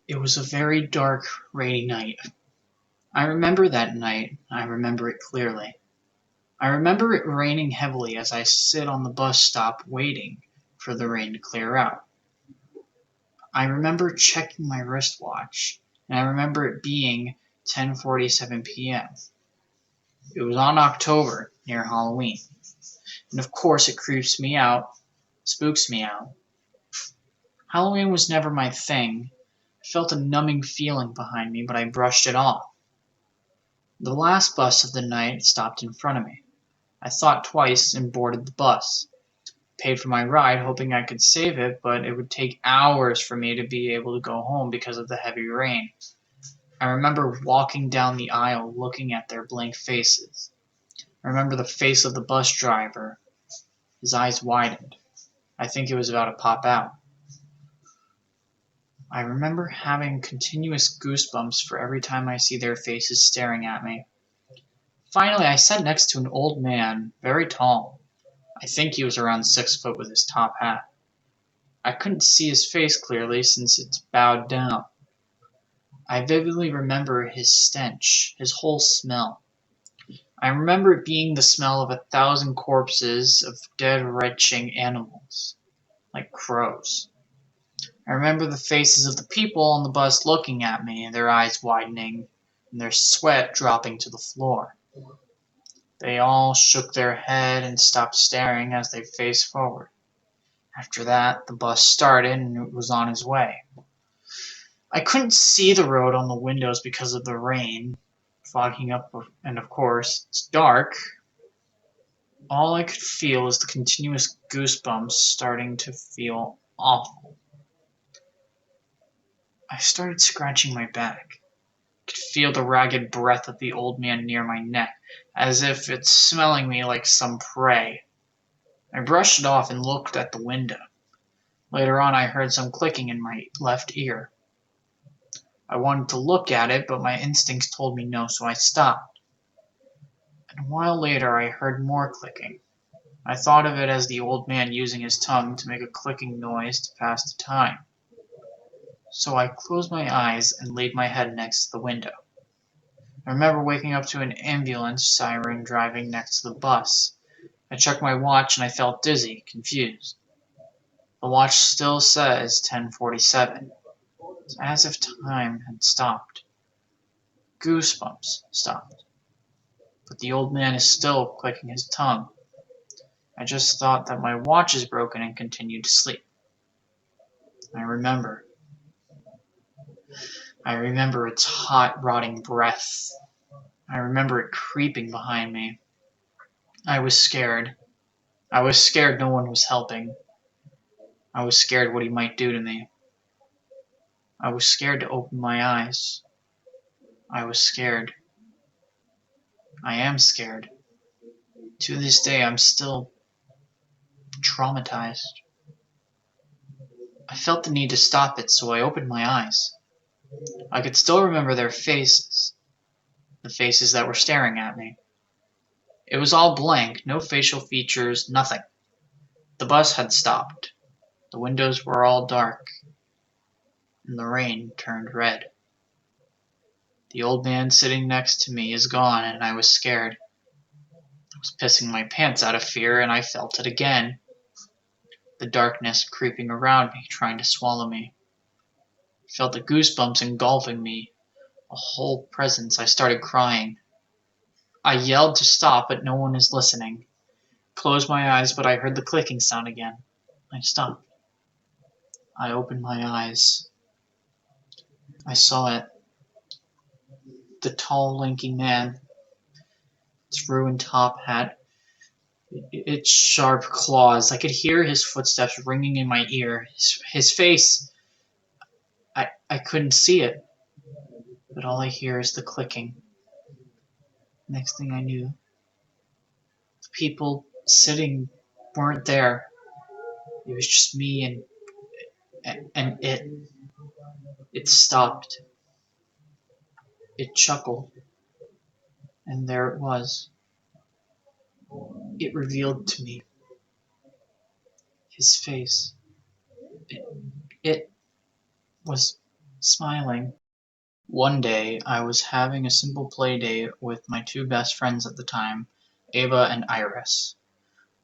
It was a very dark, rainy night. I remember that night. I remember it clearly. I remember it raining heavily as I sit on the bus stop waiting for the rain to clear out. I remember checking my wristwatch, and I remember it being 10:47 p.m. It was on October, near Halloween. And of course it creeps me out, spooks me out. Halloween was never my thing. I felt a numbing feeling behind me, but I brushed it off. The last bus of the night stopped in front of me. I thought twice and boarded the bus. Paid for my ride, hoping I could save it, but it would take hours for me to be able to go home because of the heavy rain. I remember walking down the aisle looking at their blank faces. I remember the face of the bus driver. His eyes widened. I think it was about to pop out. I remember having continuous goosebumps for every time I see their faces staring at me. Finally, I sat next to an old man, very tall. I think he was around 6 foot with his top hat. I couldn't see his face clearly since it's bowed down. I vividly remember his stench, his whole smell. I remember it being the smell of 1,000 corpses of dead retching animals, like crows. I remember the faces of the people on the bus looking at me, their eyes widening, and their sweat dropping to the floor. They all shook their head and stopped staring as they faced forward. After that, the bus started and it was on its way. I couldn't see the road on the windows because of the rain, fogging up, and of course, it's dark. All I could feel was the continuous goosebumps starting to feel awful. I started scratching my back. I could feel the ragged breath of the old man near my neck, as if it's smelling me like some prey. I brushed it off and looked at the window. Later on, I heard some clicking in my left ear. I wanted to look at it, but my instincts told me no, so I stopped. And a while later, I heard more clicking. I thought of it as the old man using his tongue to make a clicking noise to pass the time. So I closed my eyes and laid my head next to the window. I remember waking up to an ambulance siren driving next to the bus. I checked my watch and I felt dizzy, confused. The watch still says 10:47. It's as if time had stopped. Goosebumps stopped. But the old man is still clicking his tongue. I just thought that my watch is broken and continued to sleep. I remember its hot, rotting breath. I remember it creeping behind me. I was scared. I was scared no one was helping. I was scared what he might do to me. I was scared to open my eyes. I was scared. I am scared. To this day, I'm still traumatized. I felt the need to stop it, so I opened my eyes. I could still remember their faces, the faces that were staring at me. It was all blank, no facial features, nothing. The bus had stopped. The windows were all dark, and the rain turned red. The old man sitting next to me is gone, and I was scared. I was pissing my pants out of fear, and I felt it again. The darkness creeping around me, trying to swallow me. I felt the goosebumps engulfing me, a whole presence. I started crying. I yelled to stop, but no one is listening. Closed my eyes, but I heard the clicking sound again. I stopped. I opened my eyes. I saw it. The tall, lanky man. Its ruined top hat. Its sharp claws. I could hear his footsteps ringing in my ear. His face. I couldn't see it. But all I hear is the clicking. Next thing I knew, the people sitting weren't there. It was just me and it. It stopped. It chuckled. And there it was. It revealed to me his face. It was smiling. One day, I was having a simple play date with my two best friends at the time, Ava and Iris.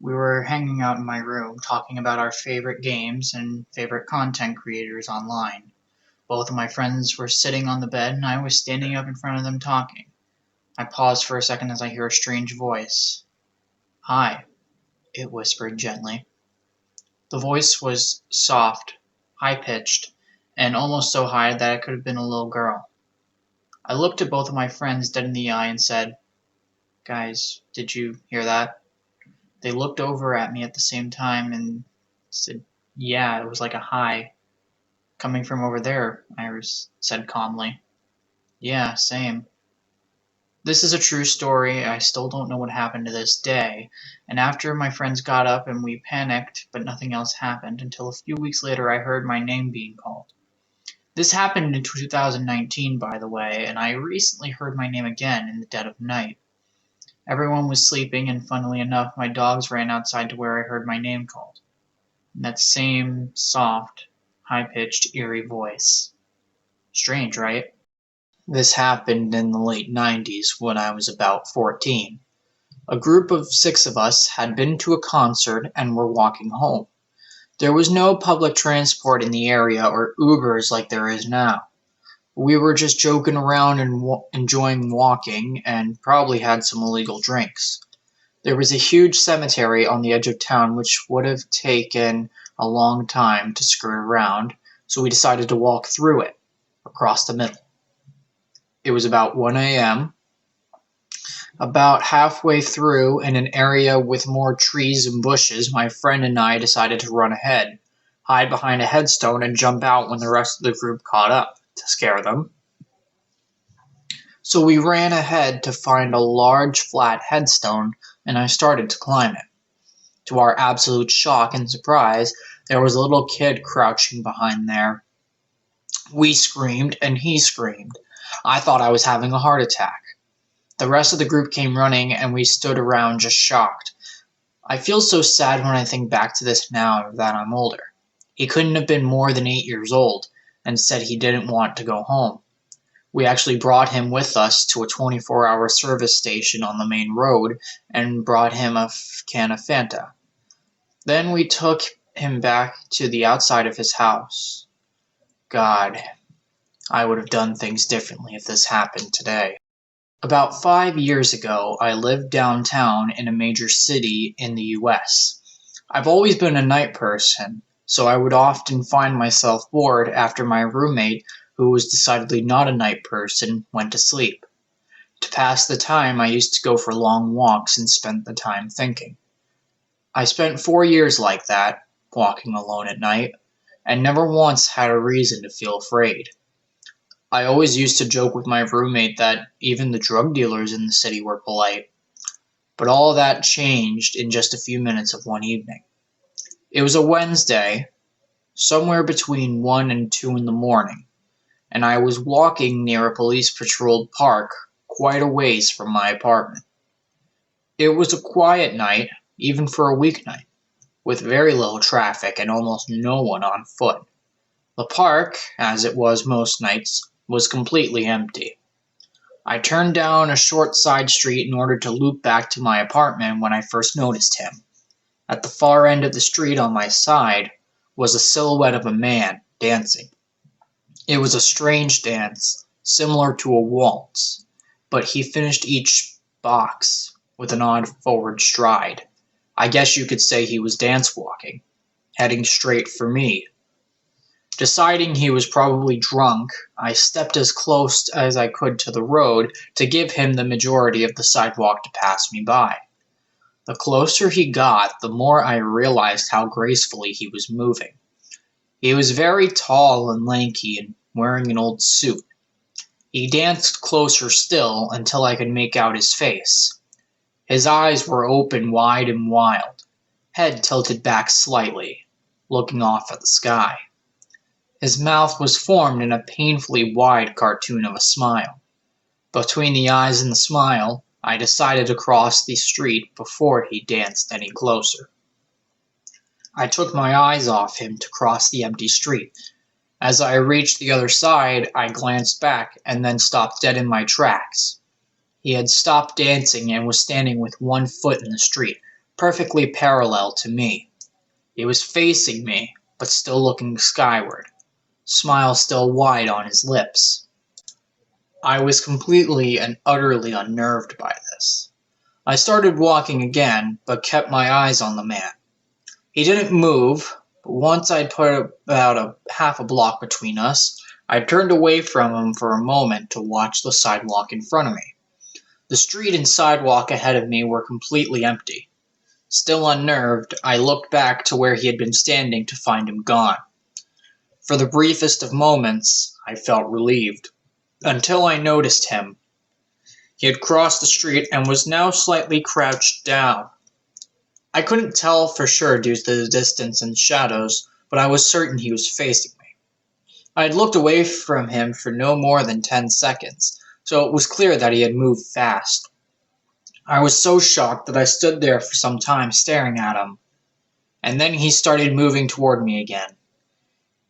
We were hanging out in my room, talking about our favorite games and favorite content creators online. Both of my friends were sitting on the bed, and I was standing up in front of them talking. I paused for a second as I hear a strange voice. "Hi," it whispered gently. The voice was soft, high-pitched, and almost so high that it could have been a little girl. I looked at both of my friends dead in the eye and said, "Guys, did you hear that?" They looked over at me at the same time and said, "Yeah, it was like a hi." "Coming from over there," Iris said calmly. "Yeah, same." This is a true story. I still don't know what happened to this day, and after my friends got up and we panicked, but nothing else happened until a few weeks later I heard my name being called. This happened in 2019, by the way, and I recently heard my name again in the dead of night. Everyone was sleeping, and funnily enough, my dogs ran outside to where I heard my name called. In that same soft, high-pitched, eerie voice. Strange, right? This happened in the late 90s when I was about 14. A group of 6 of us had been to a concert and were walking home. There was no public transport in the area or Ubers like there is now. We were just joking around and enjoying walking, and probably had some illegal drinks. There was a huge cemetery on the edge of town which would have taken a long time to skirt around, so we decided to walk through it, across the middle. It was about 1 a.m. About halfway through, in an area with more trees and bushes, my friend and I decided to run ahead, hide behind a headstone, and jump out when the rest of the group caught up, to scare them. So we ran ahead to find a large flat headstone, and I started to climb it. To our absolute shock and surprise, there was a little kid crouching behind there. We screamed, and he screamed. I thought I was having a heart attack. The rest of the group came running, and we stood around just shocked. I feel so sad when I think back to this now that I'm older. He couldn't have been more than 8 years old, and said he didn't want to go home. We actually brought him with us to a 24-hour service station on the main road and brought him a can of Fanta. Then we took him back to the outside of his house. God, I would have done things differently if this happened today. About 5 years ago, I lived downtown in a major city in the US. I've always been a night person, so I would often find myself bored after my roommate, who was decidedly not a night person, went to sleep. To pass the time, I used to go for long walks and spent the time thinking. I spent 4 years like that, walking alone at night, and never once had a reason to feel afraid. I always used to joke with my roommate that even the drug dealers in the city were polite. But all that changed in just a few minutes of one evening. It was a Wednesday, somewhere between 1 and 2 in the morning, and I was walking near a police-patrolled park quite a ways from my apartment. It was a quiet night, even for a weeknight, with very little traffic and almost no one on foot. The park, as it was most nights, was completely empty. I turned down a short side street in order to loop back to my apartment when I first noticed him. At the far end of the street on my side was a silhouette of a man dancing. It was a strange dance, similar to a waltz, but he finished each box with an odd forward stride. I guess you could say he was dance walking, heading straight for me. Deciding he was probably drunk, I stepped as close as I could to the road to give him the majority of the sidewalk to pass me by. The closer he got, the more I realized how gracefully he was moving. He was very tall and lanky and wearing an old suit. He danced closer still until I could make out his face. His eyes were open wide and wild, head tilted back slightly, looking off at the sky. His mouth was formed in a painfully wide cartoon of a smile. Between the eyes and the smile, I decided to cross the street before he danced any closer. I took my eyes off him to cross the empty street. As I reached the other side, I glanced back and then stopped dead in my tracks. He had stopped dancing and was standing with one foot in the street, perfectly parallel to me. He was facing me, but still looking skyward, smile still wide on his lips. I was completely and utterly unnerved by this. I started walking again, but kept my eyes on the man. He didn't move, but once I'd put about half a block between us, I turned away from him for a moment to watch the sidewalk in front of me. The street and sidewalk ahead of me were completely empty. Still unnerved, I looked back to where he had been standing to find him gone. For the briefest of moments, I felt relieved, until I noticed him. He had crossed the street and was now slightly crouched down. I couldn't tell for sure due to the distance and shadows, but I was certain he was facing me. I had looked away from him for no more than 10 seconds, so it was clear that he had moved fast. I was so shocked that I stood there for some time staring at him, and then he started moving toward me again.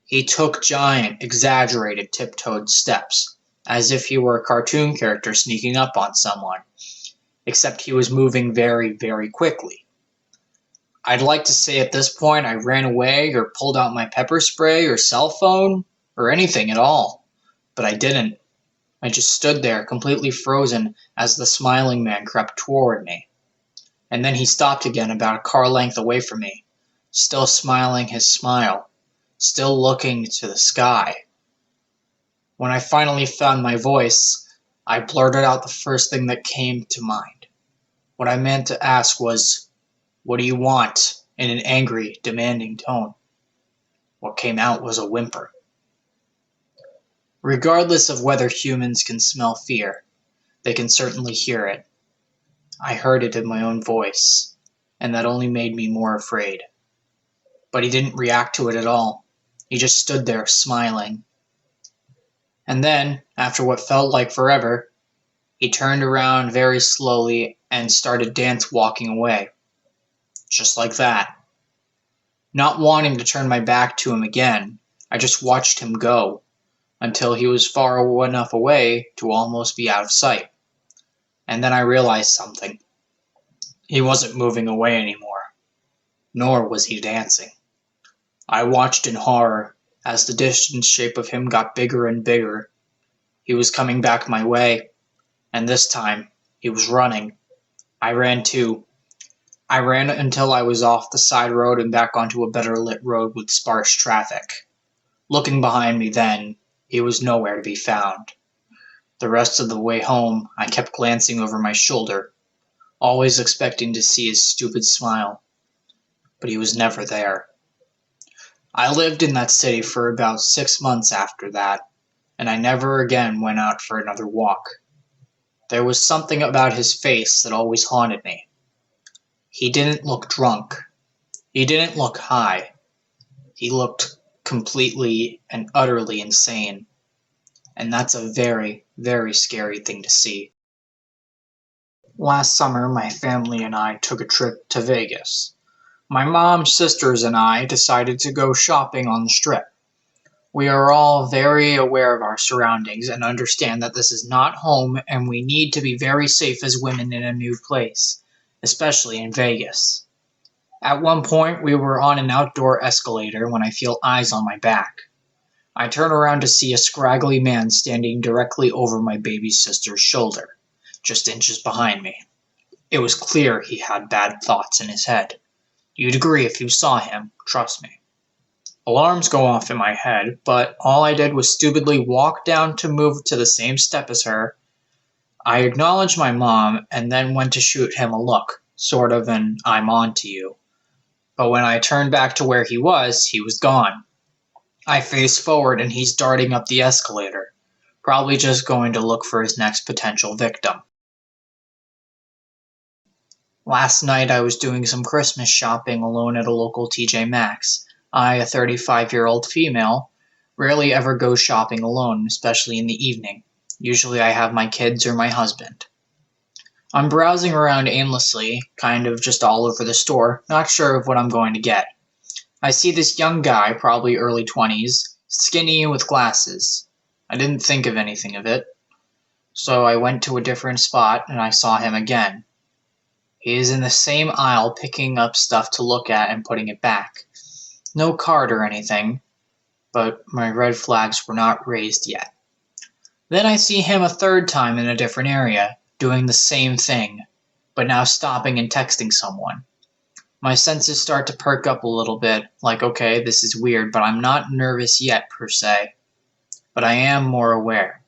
He took giant, exaggerated, tiptoed steps, as if he were a cartoon character sneaking up on someone, except he was moving very, very quickly. I'd like to say at this point I ran away or pulled out my pepper spray or cell phone or anything at all, but I didn't. I just stood there completely frozen as the smiling man crept toward me. And then he stopped again about a car length away from me, still smiling his smile, still looking to the sky. When I finally found my voice, I blurted out the first thing that came to mind. What I meant to ask was, "What do you want?" in an angry, demanding tone. What came out was a whimper. Regardless of whether humans can smell fear, they can certainly hear it. I heard it in my own voice, and that only made me more afraid. But he didn't react to it at all. He just stood there, smiling. And then, after what felt like forever, he turned around very slowly and started walking away. Just like that. Not wanting to turn my back to him again, I just watched him go, until he was far enough away to almost be out of sight. And then I realized something. He wasn't moving away anymore, nor was he dancing. I watched in horror as the distant shape of him got bigger and bigger. He was coming back my way, and this time he was running. I ran too. I ran until I was off the side road and back onto a better lit road with sparse traffic. Looking behind me then, he was nowhere to be found. The rest of the way home, I kept glancing over my shoulder, always expecting to see his stupid smile. But he was never there. I lived in that city for about 6 months after that, and I never again went out for another walk. There was something about his face that always haunted me. He didn't look drunk. He didn't look high. He looked completely and utterly insane. And that's a very, very scary thing to see. Last summer, my family and I took a trip to Vegas. My mom's sisters and I decided to go shopping on the Strip. We are all very aware of our surroundings and understand that this is not home and we need to be very safe as women in a new place, especially in Vegas. At one point, we were on an outdoor escalator when I feel eyes on my back. I turn around to see a scraggly man standing directly over my baby sister's shoulder, just inches behind me. It was clear he had bad thoughts in his head. You'd agree if you saw him, trust me. Alarms go off in my head, but all I did was stupidly walk down to move to the same step as her. I acknowledged my mom and then went to shoot him a look, sort of an "I'm on to you." But when I turned back to where he was gone. I face forward and he's darting up the escalator, probably just going to look for his next potential victim. Last night I was doing some Christmas shopping alone at a local TJ Maxx. I, a 35-year-old female, rarely ever go shopping alone, especially in the evening. Usually I have my kids or my husband. I'm browsing around aimlessly, kind of just all over the store, not sure of what I'm going to get. I see this young guy, probably early 20s. skinny with glasses. I didn't think of anything of it, so I went to a different spot and I saw him again. He is in the same aisle picking up stuff to look at and putting it back. No card or anything, but my red flags were not raised yet. Then I see him a third time in a different area, doing the same thing, but now stopping and texting someone. My senses start to perk up a little bit, like, okay, this is weird, but I'm not nervous yet per se. But I am more aware.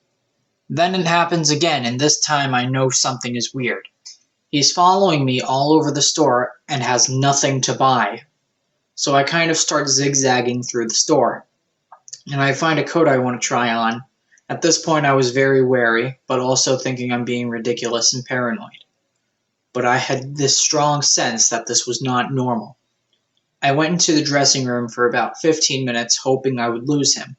Then it happens again, and this time I know something is weird. He's following me all over the store and has nothing to buy. So I kind of start zigzagging through the store. And I find a coat I want to try on. At this point I was very wary, but also thinking I'm being ridiculous and paranoid. But I had this strong sense that this was not normal. I went into the dressing room for about 15 minutes hoping I would lose him.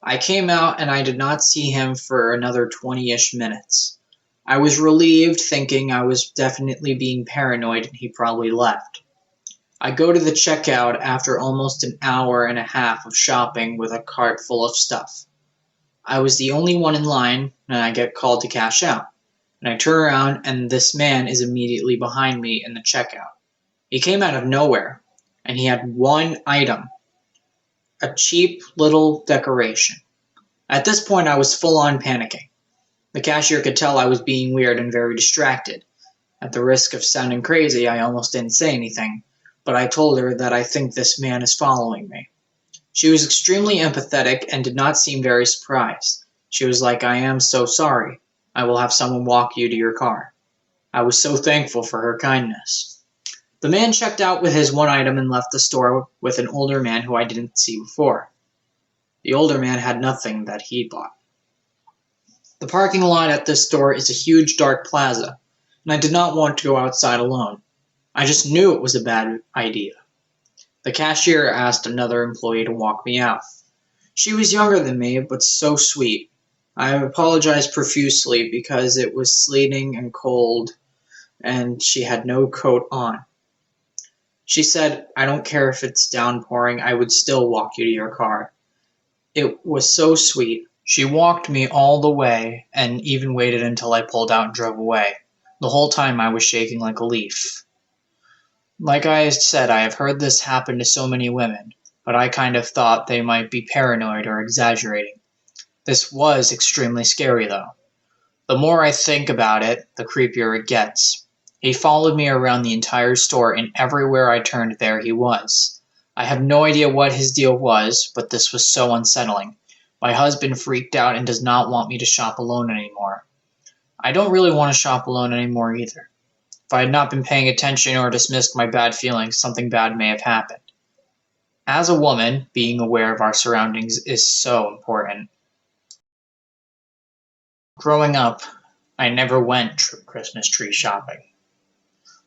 I came out and I did not see him for another 20-ish minutes. I was relieved, thinking I was definitely being paranoid and he probably left. I go to the checkout after almost an hour and a half of shopping with a cart full of stuff. I was the only one in line and I get called to cash out. And I turn around and this man is immediately behind me in the checkout. He came out of nowhere and he had one item. A cheap little decoration. At this point I was full on panicking. The cashier could tell I was being weird and very distracted. At the risk of sounding crazy, I almost didn't say anything, but I told her that I think this man is following me. She was extremely empathetic and did not seem very surprised. She was like, I am so sorry. I will have someone walk you to your car. I was so thankful for her kindness. The man checked out with his one item and left the store with an older man who I didn't see before. The older man had nothing that he bought. The parking lot at this store is a huge dark plaza, and I did not want to go outside alone. I just knew it was a bad idea. The cashier asked another employee to walk me out. She was younger than me, but so sweet. I apologized profusely because it was sleeting and cold, and she had no coat on. She said, I don't care if it's downpouring, I would still walk you to your car. It was so sweet. She walked me all the way and even waited until I pulled out and drove away. The whole time I was shaking like a leaf. Like I said, I have heard this happen to so many women, but I kind of thought they might be paranoid or exaggerating. This was extremely scary though. The more I think about it, the creepier it gets. He followed me around the entire store, and everywhere I turned there he was. I have no idea what his deal was, but this was so unsettling. My husband freaked out and does not want me to shop alone anymore. I don't really want to shop alone anymore either. If I had not been paying attention or dismissed my bad feelings, something bad may have happened. As a woman, being aware of our surroundings is so important. Growing up, I never went Christmas tree shopping.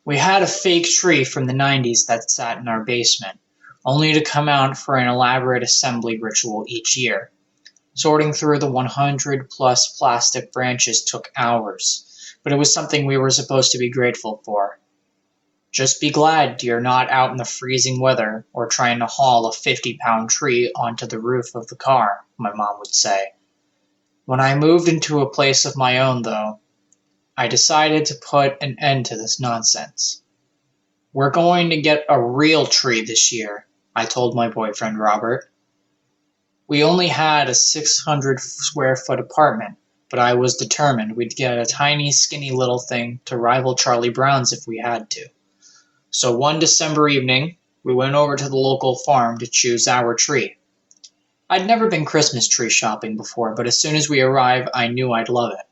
We had a fake tree from the 90s that sat in our basement, only to come out for an elaborate assembly ritual each year. Sorting through the 100+ plastic branches took hours, but it was something we were supposed to be grateful for. Just be glad you're not out in the freezing weather or trying to haul a 50-pound tree onto the roof of the car, my mom would say. When I moved into a place of my own, though, I decided to put an end to this nonsense. We're going to get a real tree this year, I told my boyfriend Robert. We only had a 600 square foot apartment, but I was determined we'd get a tiny, skinny little thing to rival Charlie Brown's if we had to. So one December evening, we went over to the local farm to choose our tree. I'd never been Christmas tree shopping before, but as soon as we arrived, I knew I'd love it.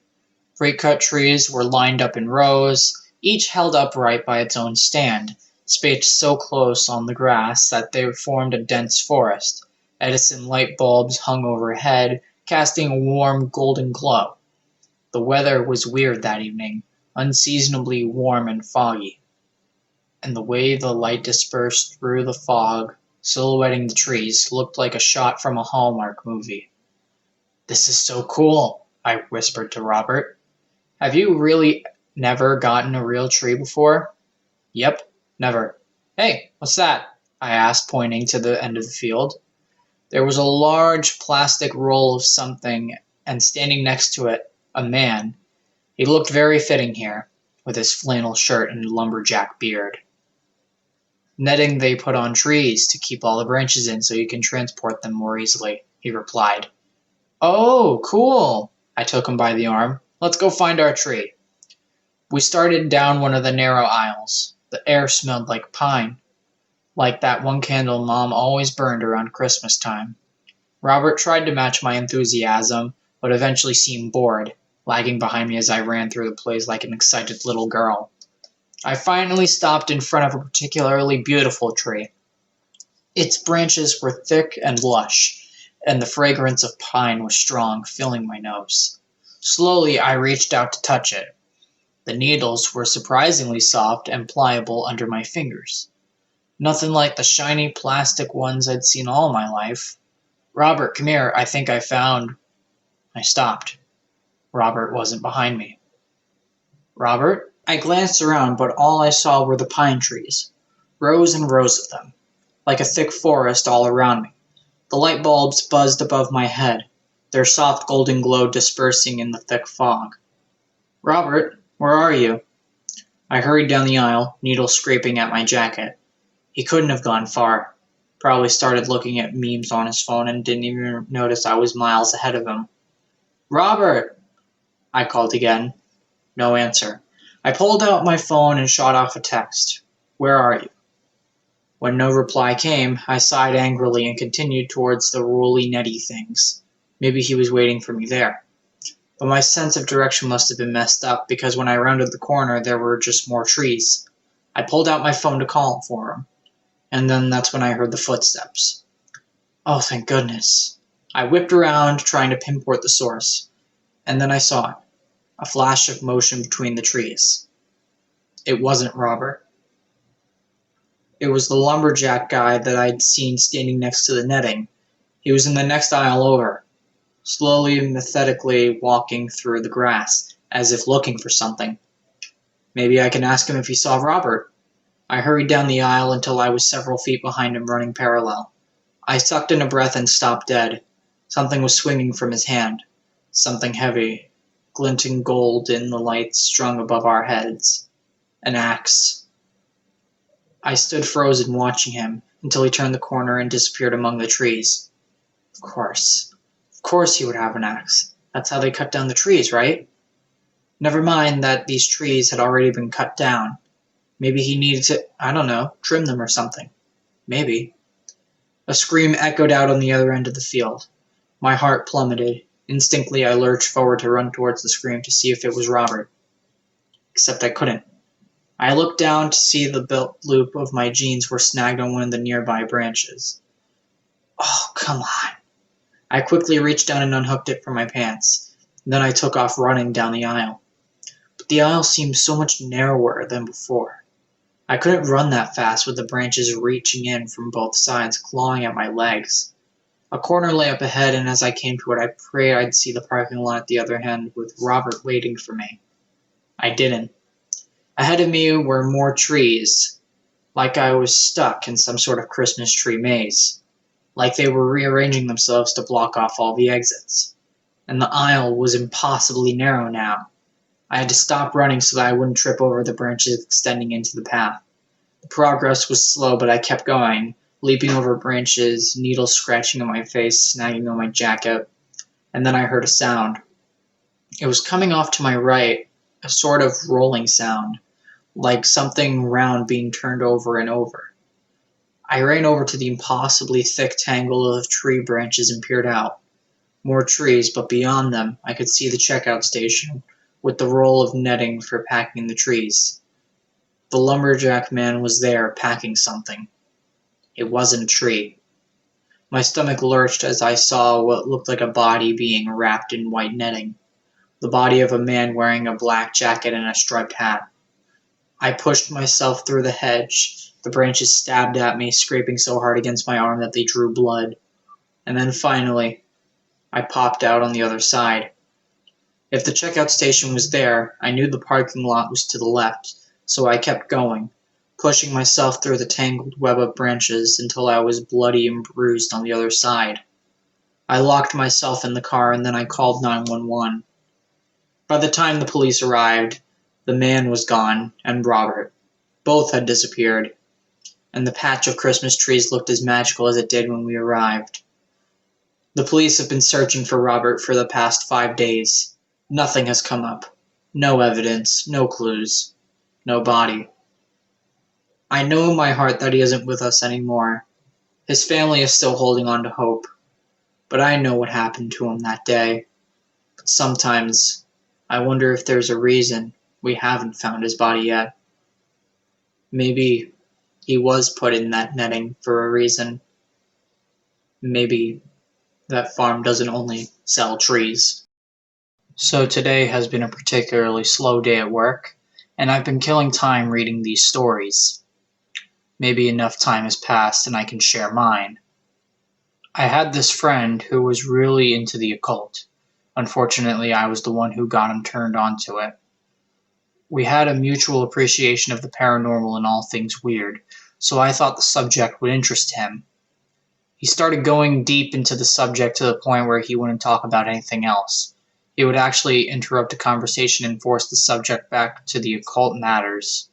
Pre-cut trees were lined up in rows, each held upright by its own stand, spaced so close on the grass that they formed a dense forest. Edison light bulbs hung overhead, casting a warm golden glow. The weather was weird that evening, unseasonably warm and foggy, and the way the light dispersed through the fog, silhouetting the trees, looked like a shot from a Hallmark movie. "This is so cool," I whispered to Robert. "Have you really never gotten a real tree before?" "Yep, never." "Hey, what's that?" I asked, pointing to the end of the field. There was a large plastic roll of something, and standing next to it, a man. He looked very fitting here, with his flannel shirt and lumberjack beard. Netting they put on trees to keep all the branches in so you can transport them more easily, he replied. Oh, cool! I took him by the arm. Let's go find our tree. We started down one of the narrow aisles. The air smelled like pine, like that one candle Mom always burned around Christmas time. Robert tried to match my enthusiasm, but eventually seemed bored, lagging behind me as I ran through the place like an excited little girl. I finally stopped in front of a particularly beautiful tree. Its branches were thick and lush, and the fragrance of pine was strong, filling my nose. Slowly, I reached out to touch it. The needles were surprisingly soft and pliable under my fingers. Nothing like the shiny plastic ones I'd seen all my life. Robert, come here, I think I found... I stopped. Robert wasn't behind me. Robert? I glanced around, but all I saw were the pine trees. Rows and rows of them, like a thick forest all around me. The light bulbs buzzed above my head, their soft golden glow dispersing in the thick fog. Robert, where are you? I hurried down the aisle, needles scraping at my jacket. He couldn't have gone far. Probably started looking at memes on his phone and didn't even notice I was miles ahead of him. Robert! I called again. No answer. I pulled out my phone and shot off a text. Where are you? When no reply came, I sighed angrily and continued towards the rolly-netty things. Maybe he was waiting for me there. But my sense of direction must have been messed up, because when I rounded the corner, there were just more trees. I pulled out my phone to call for him, and then that's when I heard the footsteps. Oh, thank goodness. I whipped around, trying to pinpoint the source, and then I saw it. A flash of motion between the trees. It wasn't Robert. It was the lumberjack guy that I'd seen standing next to the netting. He was in the next aisle over, slowly and methodically walking through the grass, as if looking for something. Maybe I can ask him if he saw Robert. I hurried down the aisle until I was several feet behind him, running parallel. I sucked in a breath and stopped dead. Something was swinging from his hand. Something heavy, glinting gold in the light strung above our heads. An axe. I stood frozen watching him until he turned the corner and disappeared among the trees. Of course he would have an axe. That's how they cut down the trees, right? Never mind that these trees had already been cut down. Maybe he needed to, I don't know, trim them or something. Maybe. A scream echoed out on the other end of the field. My heart plummeted. Instinctively, I lurched forward to run towards the scream to see if it was Robert. Except I couldn't. I looked down to see the belt loop of my jeans were snagged on one of the nearby branches. Oh, come on. I quickly reached down and unhooked it from my pants. Then I took off running down the aisle. But the aisle seemed so much narrower than before. I couldn't run that fast with the branches reaching in from both sides, clawing at my legs. A corner lay up ahead, and as I came to it, I prayed I'd see the parking lot at the other end with Robert waiting for me. I didn't. Ahead of me were more trees, like I was stuck in some sort of Christmas tree maze, like they were rearranging themselves to block off all the exits. And the aisle was impossibly narrow now. I had to stop running so that I wouldn't trip over the branches extending into the path. The progress was slow, but I kept going, leaping over branches, needles scratching on my face, snagging on my jacket. And then I heard a sound. It was coming off to my right, a sort of rolling sound, like something round being turned over and over. I ran over to the impossibly thick tangle of tree branches and peered out. More trees, but beyond them I could see the checkout station, with the roll of netting for packing the trees. The lumberjack man was there, packing something. It wasn't a tree. My stomach lurched as I saw what looked like a body being wrapped in white netting. The body of a man wearing a black jacket and a striped hat. I pushed myself through the hedge. The branches stabbed at me, scraping so hard against my arm that they drew blood. And then finally, I popped out on the other side. If the checkout station was there, I knew the parking lot was to the left, so I kept going, pushing myself through the tangled web of branches until I was bloody and bruised on the other side. I locked myself in the car and then I called 911. By the time the police arrived, the man was gone and Robert. Both had disappeared, and the patch of Christmas trees looked as magical as it did when we arrived. The police have been searching for Robert for the past 5 days. Nothing has come up. No evidence, no clues, no body. I know in my heart that he isn't with us anymore. His family is still holding on to hope, but I know what happened to him that day. But sometimes, I wonder if there's a reason we haven't found his body yet. Maybe he was put in that netting for a reason. Maybe that farm doesn't only sell trees. So today has been a particularly slow day at work, and I've been killing time reading these stories. Maybe enough time has passed and I can share mine. I had this friend who was really into the occult. Unfortunately, I was the one who got him turned on to it. We had a mutual appreciation of the paranormal and all things weird, so I thought the subject would interest him. He started going deep into the subject to the point where he wouldn't talk about anything else. He would actually interrupt a conversation and force the subject back to the occult matters.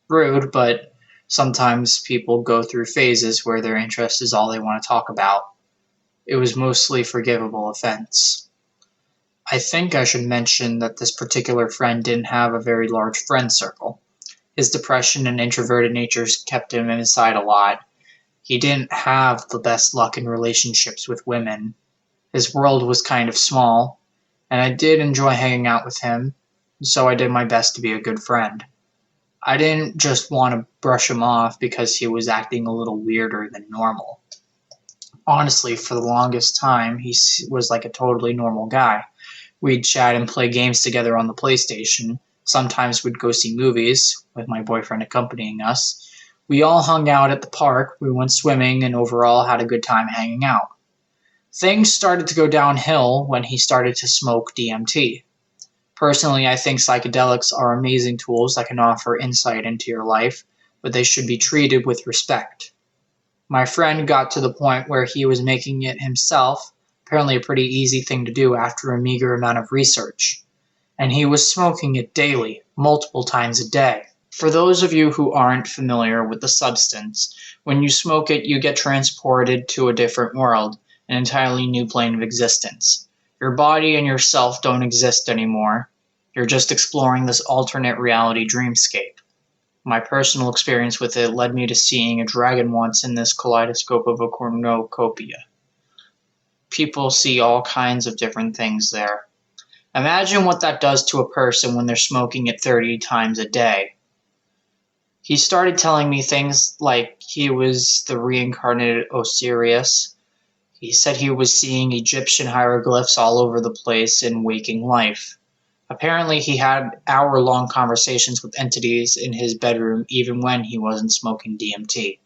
Rude, but sometimes people go through phases where their interest is all they want to talk about. It was mostly forgivable offense. I think I should mention that this particular friend didn't have a very large friend circle. His depression and introverted natures kept him inside a lot. He didn't have the best luck in relationships with women. His world was kind of small, and I did enjoy hanging out with him, so I did my best to be a good friend. I didn't just want to brush him off because he was acting a little weirder than normal. Honestly, for the longest time, he was like a totally normal guy. We'd chat and play games together on the PlayStation. Sometimes we'd go see movies, with my boyfriend accompanying us. We all hung out at the park, we went swimming, and overall had a good time hanging out. Things started to go downhill when he started to smoke DMT. Personally, I think psychedelics are amazing tools that can offer insight into your life, but they should be treated with respect. My friend got to the point where he was making it himself, apparently a pretty easy thing to do after a meager amount of research. And he was smoking it daily, multiple times a day. For those of you who aren't familiar with the substance, when you smoke it, you get transported to a different world, an entirely new plane of existence. Your body and yourself don't exist anymore. You're just exploring this alternate reality dreamscape. My personal experience with it led me to seeing a dragon once in this kaleidoscope of a cornucopia. People see all kinds of different things there. Imagine what that does to a person when they're smoking it 30 times a day. He started telling me things like he was the reincarnated Osiris. He said he was seeing Egyptian hieroglyphs all over the place in waking life. Apparently he had hour-long conversations with entities in his bedroom even when he wasn't smoking DMT.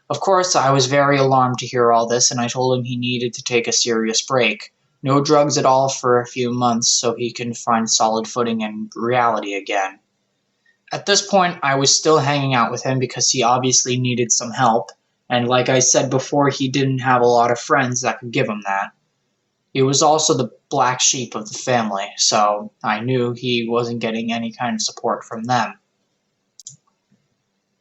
Of course, I was very alarmed to hear all this, and I told him he needed to take a serious break. No drugs at all for a few months so he can find solid footing in reality again. At this point, I was still hanging out with him because he obviously needed some help, and like I said before, he didn't have a lot of friends that could give him that. He was also the black sheep of the family, so I knew he wasn't getting any kind of support from them.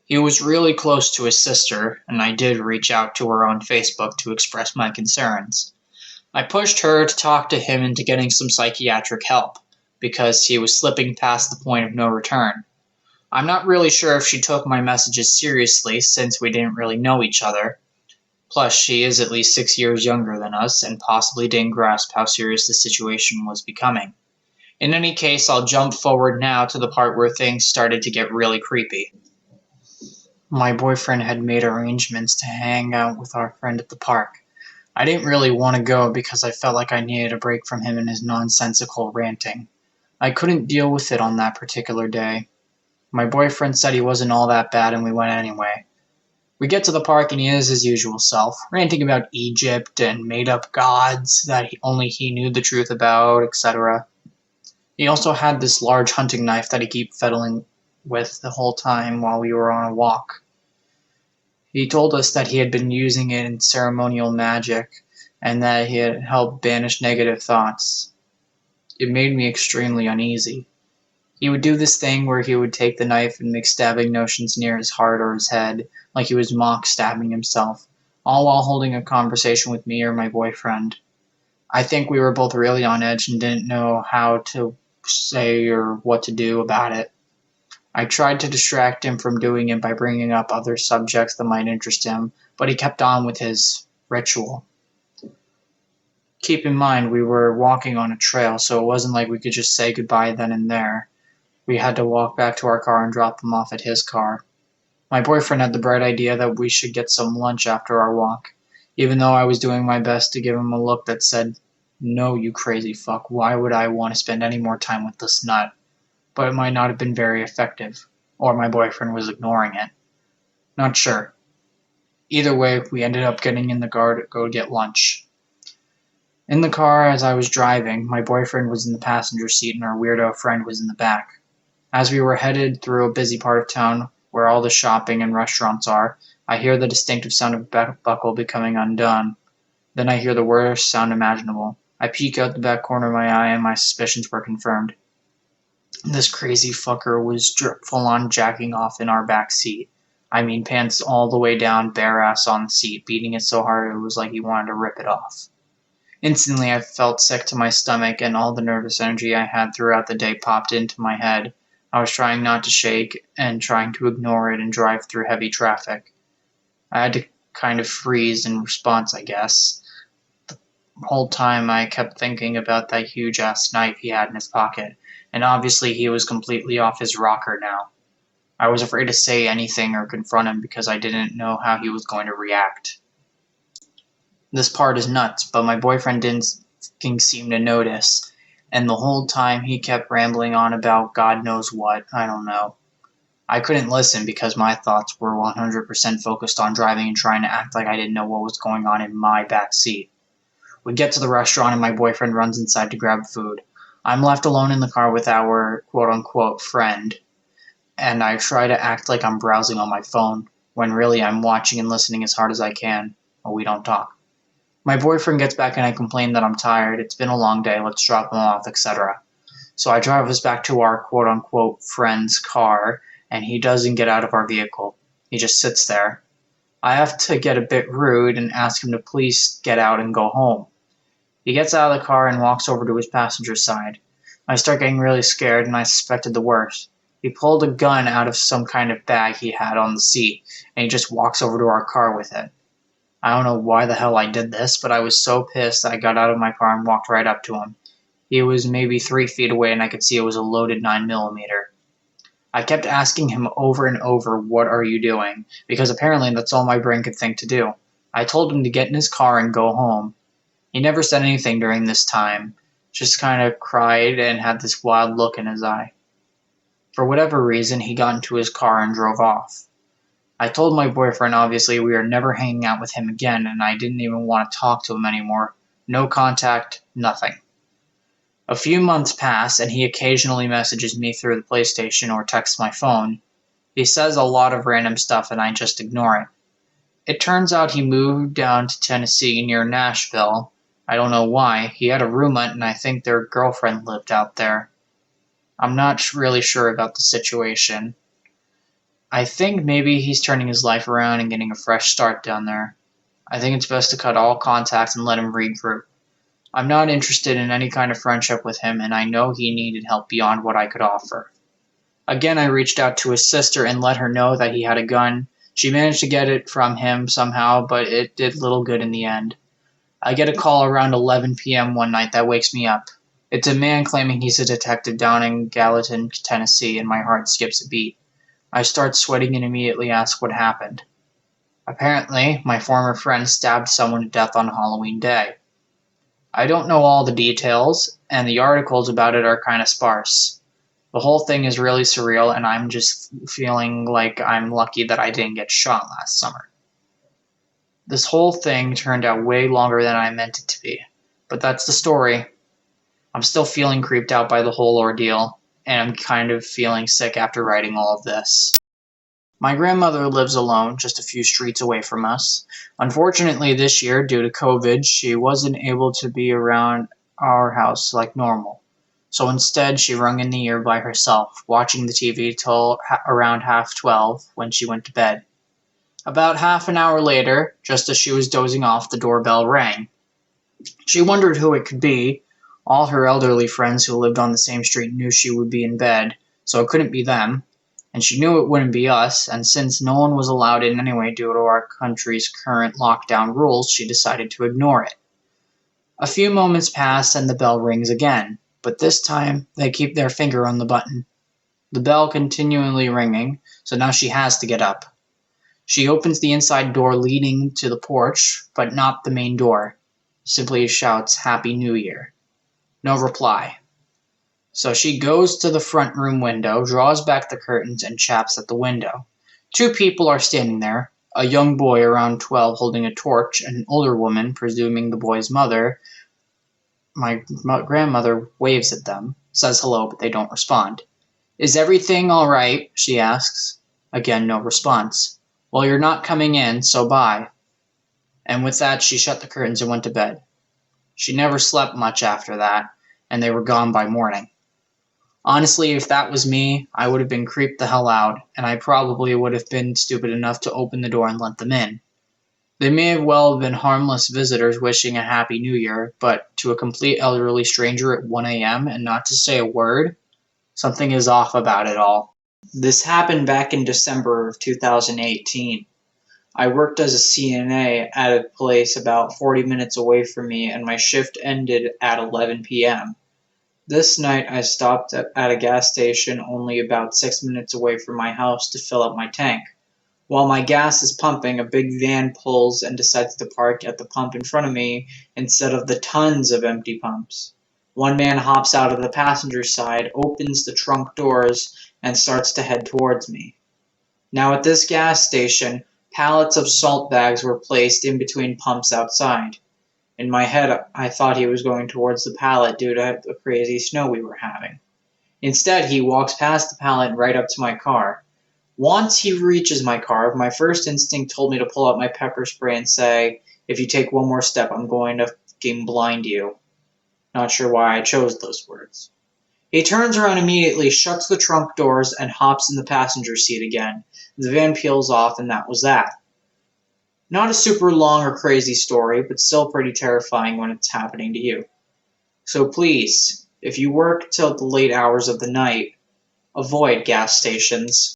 He was really close to his sister, and I did reach out to her on Facebook to express my concerns. I pushed her to talk to him into getting some psychiatric help, because he was slipping past the point of no return. I'm not really sure if she took my messages seriously, since we didn't really know each other. Plus, she is at least 6 years younger than us, and possibly didn't grasp how serious the situation was becoming. In any case, I'll jump forward now to the part where things started to get really creepy. My boyfriend had made arrangements to hang out with our friend at the park. I didn't really want to go because I felt like I needed a break from him and his nonsensical ranting. I couldn't deal with it on that particular day. My boyfriend said he wasn't all that bad and we went anyway. We get to the park and he is his usual self, ranting about Egypt and made-up gods that only he knew the truth about, etc. He also had this large hunting knife that he kept fiddling with the whole time while we were on a walk. He told us that he had been using it in ceremonial magic and that he had helped banish negative thoughts. It made me extremely uneasy. He would do this thing where he would take the knife and make stabbing motions near his heart or his head, like he was mock stabbing himself, all while holding a conversation with me or my boyfriend. I think we were both really on edge and didn't know how to say or what to do about it. I tried to distract him from doing it by bringing up other subjects that might interest him, but he kept on with his ritual. Keep in mind, we were walking on a trail, so it wasn't like we could just say goodbye then and there. We had to walk back to our car and drop him off at his car. My boyfriend had the bright idea that we should get some lunch after our walk, even though I was doing my best to give him a look that said, "No, you crazy fuck, why would I want to spend any more time with this nut?" But it might not have been very effective, or my boyfriend was ignoring it. Not sure. Either way, we ended up getting in the car to go get lunch. In the car, as I was driving, my boyfriend was in the passenger seat and our weirdo friend was in the back. As we were headed through a busy part of town where all the shopping and restaurants are, I hear the distinctive sound of a belt buckle becoming undone. Then I hear the worst sound imaginable. I peek out the back corner of my eye and my suspicions were confirmed. This crazy fucker was full-on jacking off in our back seat. I mean, pants all the way down, bare ass on the seat, beating it so hard it was like he wanted to rip it off. Instantly, I felt sick to my stomach, and all the nervous energy I had throughout the day popped into my head. I was trying not to shake and trying to ignore it and drive through heavy traffic. I had to kind of freeze in response, I guess. The whole time I kept thinking about that huge-ass knife he had in his pocket, and obviously he was completely off his rocker now. I was afraid to say anything or confront him because I didn't know how he was going to react. This part is nuts, but my boyfriend didn't seem to notice, and the whole time he kept rambling on about God knows what, I don't know. I couldn't listen because my thoughts were 100% focused on driving and trying to act like I didn't know what was going on in my back seat. We get to the restaurant and my boyfriend runs inside to grab food. I'm left alone in the car with our quote-unquote friend, and I try to act like I'm browsing on my phone, when really I'm watching and listening as hard as I can, but we don't talk. My boyfriend gets back and I complain that I'm tired, it's been a long day, let's drop him off, etc. So I drive us back to our quote-unquote friend's car, and he doesn't get out of our vehicle. He just sits there. I have to get a bit rude and ask him to please get out and go home. He gets out of the car and walks over to his passenger side. I start getting really scared and I suspected the worst. He pulled a gun out of some kind of bag he had on the seat, and he just walks over to our car with it. I don't know why the hell I did this, but I was so pissed that I got out of my car and walked right up to him. He was maybe 3 feet away and I could see it was a loaded 9mm. I kept asking him over and over, "What are you doing?" because apparently that's all my brain could think to do. I told him to get in his car and go home. He never said anything during this time, just kind of cried and had this wild look in his eye. For whatever reason, he got into his car and drove off. I told my boyfriend obviously we are never hanging out with him again, and I didn't even want to talk to him anymore. No contact, nothing. A few months pass, and he occasionally messages me through the PlayStation or texts my phone. He says a lot of random stuff and I just ignore it. It turns out he moved down to Tennessee near Nashville. I don't know why. He had a roommate and I think their girlfriend lived out there. I'm not really sure about the situation. I think maybe he's turning his life around and getting a fresh start down there. I think it's best to cut all contacts and let him regroup. I'm not interested in any kind of friendship with him, and I know he needed help beyond what I could offer. Again, I reached out to his sister and let her know that he had a gun. She managed to get it from him somehow, but it did little good in the end. I get a call around 11 p.m. one night that wakes me up. It's a man claiming he's a detective down in Gallatin, Tennessee, and my heart skips a beat. I start sweating and immediately ask what happened. Apparently, my former friend stabbed someone to death on Halloween Day. I don't know all the details, and the articles about it are kind of sparse. The whole thing is really surreal, and I'm just feeling like I'm lucky that I didn't get shot last summer. This whole thing turned out way longer than I meant it to be, but that's the story. I'm still feeling creeped out by the whole ordeal, and I'm kind of feeling sick after writing all of this. My grandmother lives alone, just a few streets away from us. Unfortunately, this year, due to COVID, she wasn't able to be around our house like normal. So instead, she rung in the year by herself, watching the TV till around half 12 when she went to bed. About half an hour later, just as she was dozing off, the doorbell rang. She wondered who it could be. All her elderly friends who lived on the same street knew she would be in bed, so it couldn't be them. And she knew it wouldn't be us, and since no one was allowed in anyway due to our country's current lockdown rules, she decided to ignore it. A few moments pass and the bell rings again, but this time they keep their finger on the button. The bell continually ringing, so now she has to get up. She opens the inside door leading to the porch, but not the main door. Simply shouts, "Happy New Year." No reply. So she goes to the front room window, draws back the curtains, and chaps at the window. Two people are standing there, a young boy around 12 holding a torch, and an older woman, presuming the boy's mother. My grandmother waves at them, says hello, but they don't respond. "Is everything all right?" she asks. Again, no response. "Well, you're not coming in, so bye." And with that, she shut the curtains and went to bed. She never slept much after that, and they were gone by morning. Honestly, if that was me, I would have been creeped the hell out, and I probably would have been stupid enough to open the door and let them in. They may have well been harmless visitors wishing a happy new year, but to a complete elderly stranger at 1 a.m. and not to say a word, something is off about it all. This happened back in December of 2018. I worked as a CNA at a place about 40 minutes away from me, and my shift ended at 11 p.m. This night I stopped at a gas station only about 6 minutes away from my house to fill up my tank. While my gas is pumping, a big van pulls and decides to park at the pump in front of me instead of the tons of empty pumps. One man hops out of the passenger side, opens the trunk doors, and starts to head towards me. Now at this gas station, pallets of salt bags were placed in between pumps outside. In my head, I thought he was going towards the pallet due to the crazy snow we were having. Instead, he walks past the pallet and right up to my car. Once he reaches my car, my first instinct told me to pull out my pepper spray and say, "If you take one more step, I'm going to fucking blind you." Not sure why I chose those words. He turns around immediately, shuts the trunk doors, and hops in the passenger seat again. The van peels off, and that was that. Not a super long or crazy story, but still pretty terrifying when it's happening to you. So please, if you work till the late hours of the night, avoid gas stations.